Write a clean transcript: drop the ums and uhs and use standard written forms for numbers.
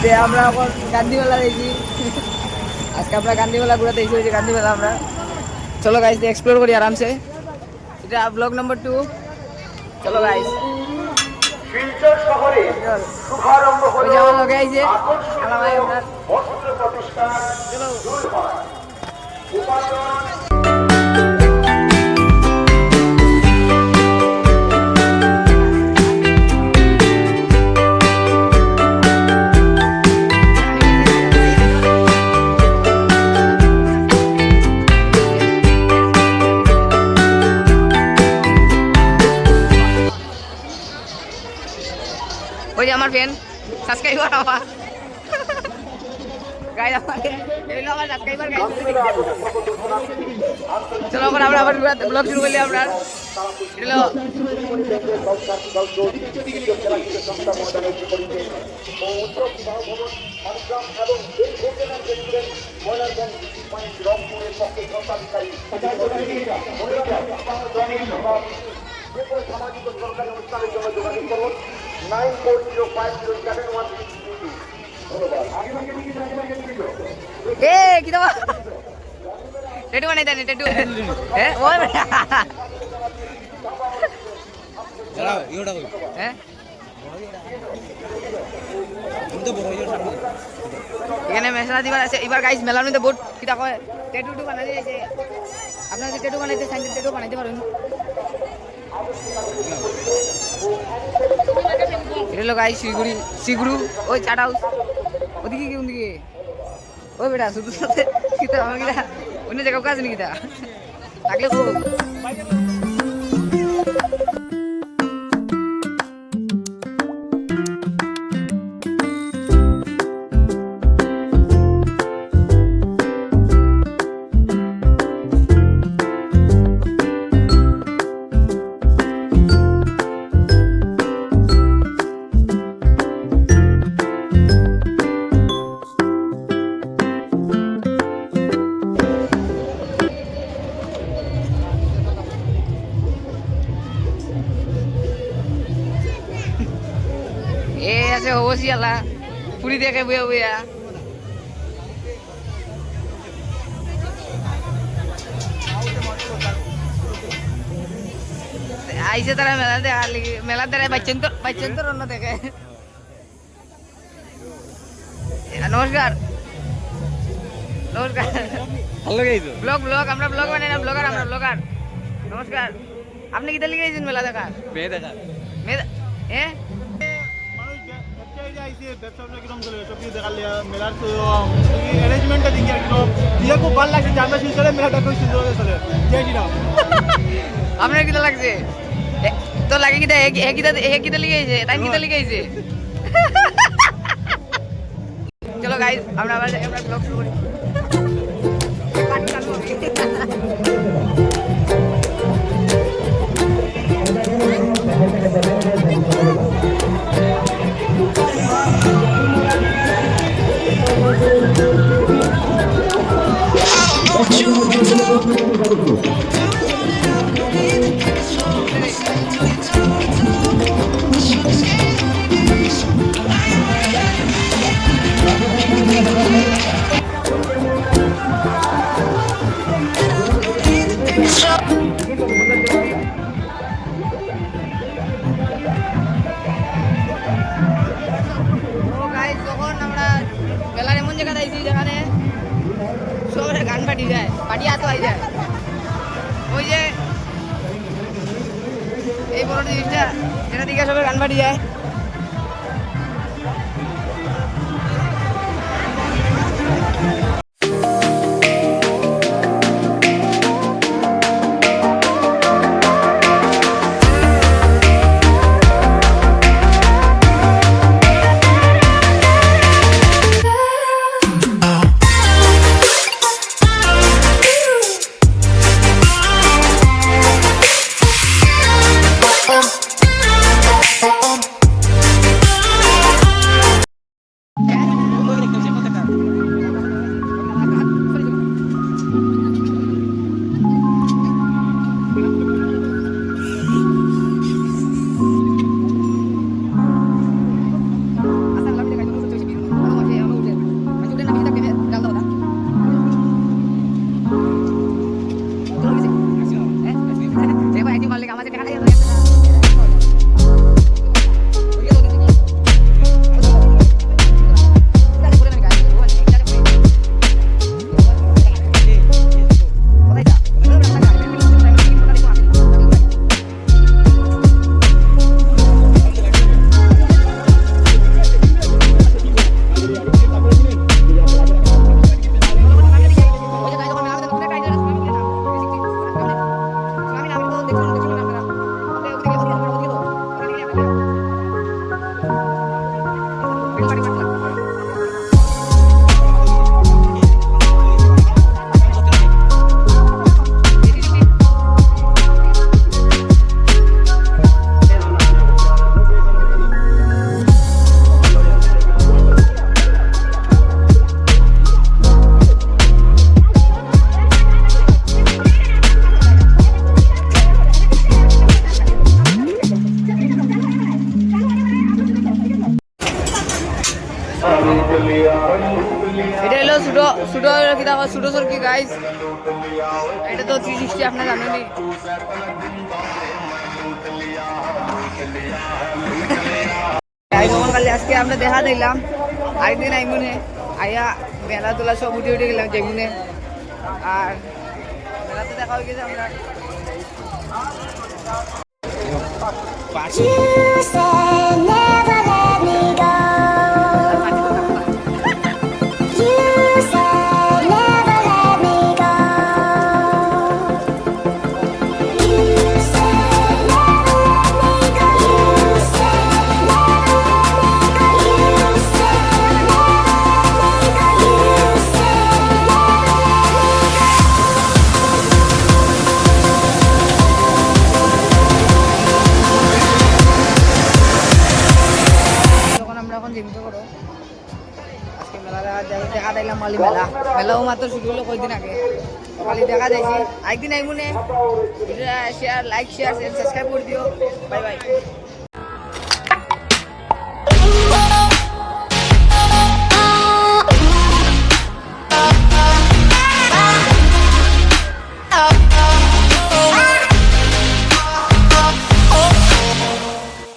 যে আমরা এখন গান্ধী মেলা দেখি, আজকে আমরা গান্ধী মেলা ঘুরাতে এসেছি, ওই যে গান্ধী মেলা। আমরা চলো গাইস এক্সপ্লোর করি আরামসে, এটা ব্লগ নম্বর 2। চলো গাইস শিলচর শহরে শুভারম্ভ হলো আমার লগে আইছে আকর্ষণীয় আমার ভাই আপনার। বস্ত্র প্রতিষ্ঠান চলো দুলহর। উপার্জন ওই যে আমার ফ্রেন্ড সাবস্ক্রাইবার আমার গাইস, আমার এই হলো আমার সাবস্ক্রাইবার গাইস। চলো এখন আমরা আবার ব্লগ শুরু করলি। আপনার এটা হলো সামাজিক সরকারি অনুষ্ঠানের জন্য যোগাযোগ করুন 9405071622। ধন্যবাদ। এ কি দাও টেটু বানাই দেন টেটু। হ্যাঁ ওই দাঁড়াও ইওটা কই হ্যাঁ আমি তো বড় হইলো সামনে এখানে মেসলা দিবার আছে। এবার গাইস মেলার মধ্যে বহুত কিটা কয় টেটু বানাই দিয়েছে। আপনারা যদি টেটু বানাইতে চান টেটু বানাইতে পারেন। এটা হলো গাইস শিলিগুড়ি শিগুড়ু ওই চাট হাউস। ওদিকে কি ওদিকে ওই বেটা শুধু সাথে কিটা আমার কিটা অন্য জায়গায় কাজ নেই কিটা থাকলে খুব এ আছে অবশ্যই পুরি দেখে বইয়া বইয়া আইসে তারা মেলা দেখার লিগে। মেলা দ্বারা বাইচেন তো অন্য দেখে। নমস্কার নমস্কার ভালো গেইছো ব্লগ ব্লগ আমরা ব্লগ বানাই না, ব্লগার আমরা ব্লগার। নমস্কার, আপনি কিতা লিগে আইছেন মেলা দেখার? মেয়ে দেখা মেয়ে এ আপনার কিতা লাগছে? তো লাগে কিতা কিতা লিগে আইছে? টাইম কিতা লিগে আইছে? চলো গাইস আমরা আবার আমরা ব্লগ শুরু করি। গান পাটি যায় পাটি হাতে হয়ে যায়। ওই যে এই বড় জিনিসটা যেটা দিকে সবাই গান পাটি যায়। এটা হলো ছোটো ছোটো কি দেখো ছোটো সরকি গাইজ এটা তো 360 আপনার জানেনি কালি আজকে আমরা দেখা দিলাম আরেকদিন আইমুনে আইয়া মেলা তোলা সব উঠে উঠে গেলাম যেমনে আর মেলাতে দেখা হয়ে গেছে আমরা আজকে মেলা দেখা দিলাম মালি মেলা মেলাও মাত্র শুরু হলো কয়দিন আগে খালি দেখা যাইছি একদিন আইমুনে শেয়ার লাইক শেয়ার সাবস্ক্রাইব করে দিও বাই বাই